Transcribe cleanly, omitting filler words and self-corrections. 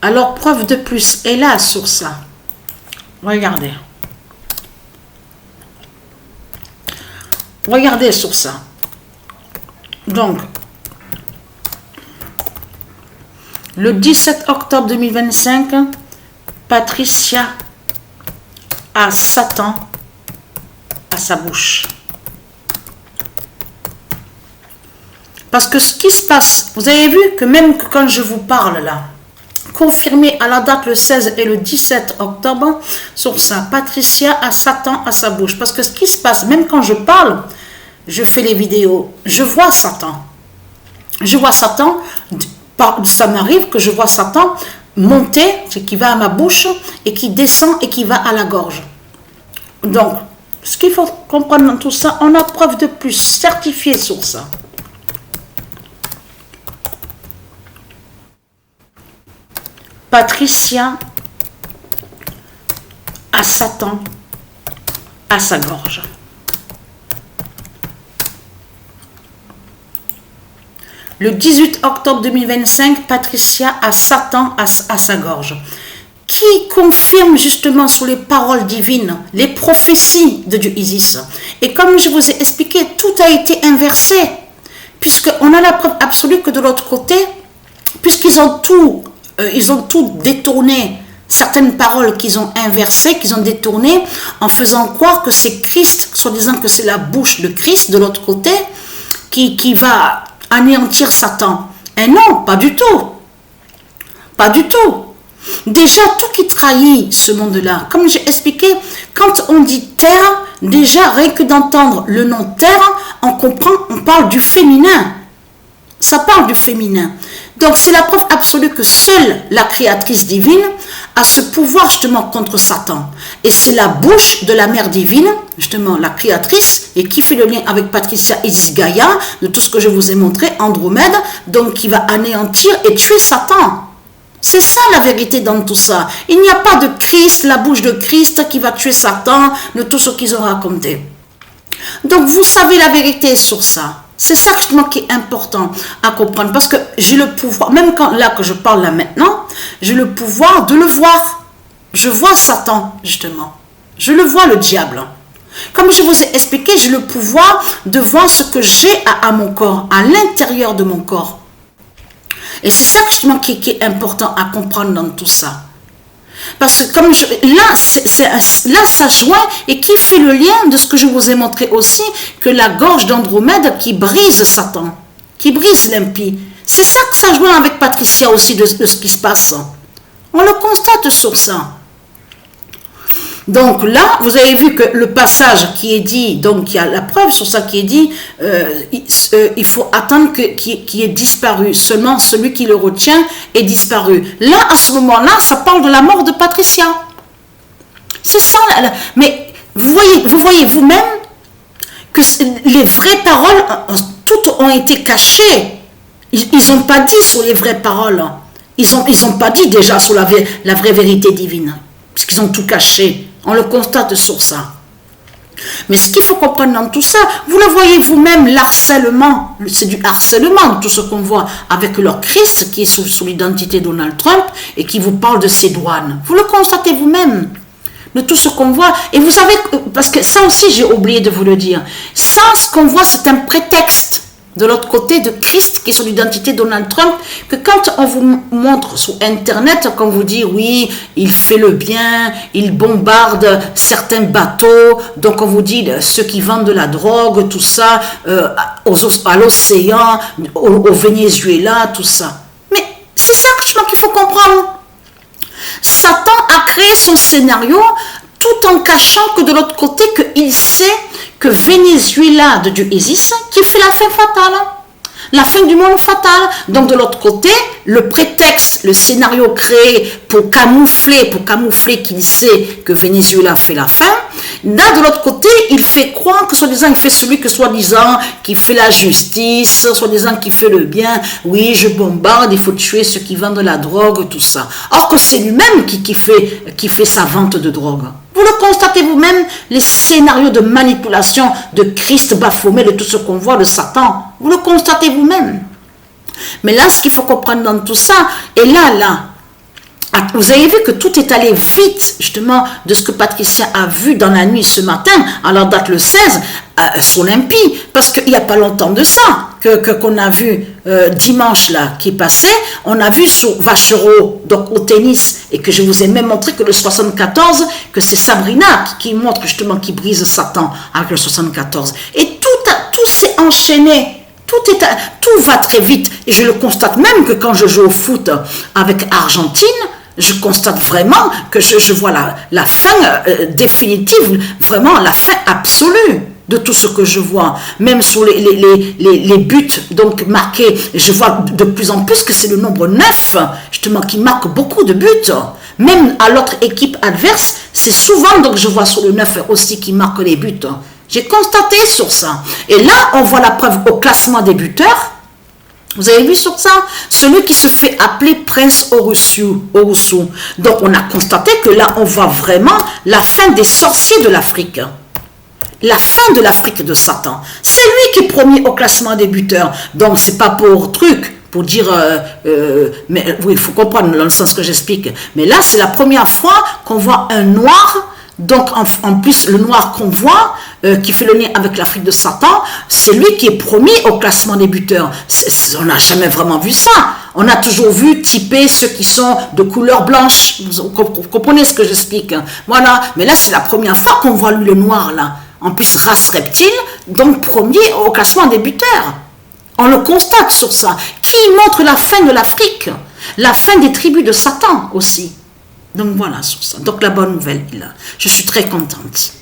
Alors, preuve de plus est là sur ça. Regardez. Regardez sur ça. Donc, le 17 octobre 2025, Patricia a Satan à sa bouche. Parce que ce qui se passe, vous avez vu que même quand je vous parle là, confirmé à la date le 16 et le 17 octobre, sur ça, Patricia a Satan à sa bouche. Parce que ce qui se passe, même quand je parle, je fais les vidéos, je vois Satan. Je vois Satan, ça m'arrive que je vois Satan monter, qui va à ma bouche, et qui descend et qui va à la gorge. Donc, ce qu'il faut comprendre dans tout ça, on a preuve de plus, certifié sur ça. Patricia a Satan à sa gorge. Le 18 octobre 2025, Patricia a Satan à sa gorge. Qui confirme justement sur les paroles divines, les prophéties de Dieu Isis. Et comme je vous ai expliqué, tout a été inversé. Puisqu'on a la preuve absolue que de l'autre côté, puisqu'ils ont tout détourné, certaines paroles qu'ils ont inversées, qu'ils ont détournées, en faisant croire que c'est Christ, soi-disant que c'est la bouche de Christ de l'autre côté, qui va anéantir Satan. Et non, pas du tout. Pas du tout. Déjà, tout qui trahit ce monde-là, comme j'ai expliqué, quand on dit terre, déjà, rien que d'entendre le nom terre, on comprend, on parle du féminin. Ça parle du féminin. Donc, c'est la preuve absolue que seule la créatrice divine a ce pouvoir justement contre Satan. Et c'est la bouche de la mère divine, justement la créatrice, et qui fait le lien avec Patricia Isis Gaïa, de tout ce que je vous ai montré, Andromède, donc qui va anéantir et tuer Satan. C'est ça la vérité dans tout ça. Il n'y a pas de Christ, la bouche de Christ qui va tuer Satan, de tout ce qu'ils ont raconté. Donc, vous savez la vérité sur ça. C'est ça justement qui est important à comprendre. Parce que j'ai le pouvoir, même quand là que je parle là maintenant, j'ai le pouvoir de le voir. Je vois Satan, justement. Je le vois, le diable. Comme je vous ai expliqué, j'ai le pouvoir de voir ce que j'ai à mon corps, à l'intérieur de mon corps. Et c'est ça justement qui est important à comprendre dans tout ça. Parce que comme là, ça joint et qui fait le lien de ce que je vous ai montré aussi, que la gorge d'Andromède qui brise Satan, qui brise l'impie. C'est ça que ça joint avec Patricia aussi de ce qui se passe. On le constate sur ça. Donc là, vous avez vu que le passage qui est dit, donc il y a la preuve sur ça qui est dit, il faut attendre qu'il ait disparu. Seulement celui qui le retient est disparu. Là, à ce moment-là, ça parle de la mort de Patricia. C'est ça. Mais vous voyez vous-même que les vraies paroles, toutes ont été cachées. Ils n'ont pas dit sur les vraies paroles. Ils ont pas dit déjà sur la vraie vérité divine. Parce qu'ils ont tout caché. On le constate sur ça. Mais ce qu'il faut comprendre dans tout ça, vous le voyez vous-même, l'harcèlement, c'est du harcèlement, tout ce qu'on voit avec leur Christ qui est sous l'identité de Donald Trump et qui vous parle de ses douanes. Vous le constatez vous-même, de tout ce qu'on voit. Et vous savez, parce que ça aussi j'ai oublié de vous le dire, ça ce qu'on voit c'est un prétexte de l'autre côté de Christ qui est sur l'identité de Donald Trump, que quand on vous montre sur internet, quand vous dit oui, il fait le bien, il bombarde certains bateaux, donc on vous dit ceux qui vendent de la drogue, tout ça, à l'océan, au Venezuela, tout ça. Mais c'est ça qu'il faut comprendre. Satan a créé son scénario tout en cachant que de l'autre côté, qu'il sait que Venezuela de Dieu Isis qui fait la fin fatale, la fin du monde fatale. Donc de l'autre côté, le prétexte, le scénario créé pour camoufler qu'il sait que Venezuela fait la fin. Là de l'autre côté, il fait croire que soi-disant il fait celui que soi-disant qui fait la justice, soi-disant qui fait le bien. Oui, je bombarde, il faut tuer ceux qui vendent de la drogue, tout ça. Or que c'est lui-même qui fait sa vente de drogue. Vous le constatez vous-même, les scénarios de manipulation de Christ Baphomet, de tout ce qu'on voit de Satan. Vous le constatez vous-même. Mais là, ce qu'il faut comprendre dans tout ça, et là, vous avez vu que tout est allé vite, justement, de ce que Patricia a vu dans la nuit ce matin, alors date le 16, sur l'Olympie, parce qu'il n'y a pas longtemps de ça, qu'on a vu dimanche là, qui passait, on a vu sur Vachereau, donc au tennis, et que je vous ai même montré que le 74, que c'est Sabrina qui montre justement, qui brise Satan avec le 74. Et tout s'est enchaîné. Tout va très vite. Et je le constate même que quand je joue au foot avec Argentine, je constate vraiment que je vois la fin définitive, vraiment la fin absolue de tout ce que je vois. Même sur les buts donc marqués, je vois de plus en plus que c'est le nombre 9, justement, qui marque beaucoup de buts. Même à l'autre équipe adverse, c'est souvent, donc je vois sur le 9 aussi qui marque les buts. J'ai constaté sur ça. Et là, on voit la preuve au classement des buteurs. Vous avez vu sur ça? Celui qui se fait appeler Prince Owusu. Donc, on a constaté que là, on voit vraiment la fin des sorciers de l'Afrique. La fin de l'Afrique de Satan. C'est lui qui est premier au classement des buteurs. Donc, c'est pas pour pour dire, mais oui, il faut comprendre dans le sens que j'explique. Mais là, c'est la première fois qu'on voit un noir. Donc, en plus, le noir qu'on voit, qui fait le lien avec l'Afrique de Satan, c'est lui qui est premier au classement des buteurs. On n'a jamais vraiment vu ça. On a toujours vu typer ceux qui sont de couleur blanche. Vous comprenez ce que j'explique? Voilà. Mais là, c'est la première fois qu'on voit le noir, là. En plus, race reptile, donc premier au classement des buteurs. On le constate sur ça. Qui montre la fin de l'Afrique? La fin des tribus de Satan aussi. Donc voilà sur ça. Donc la bonne nouvelle est là. Je suis très contente.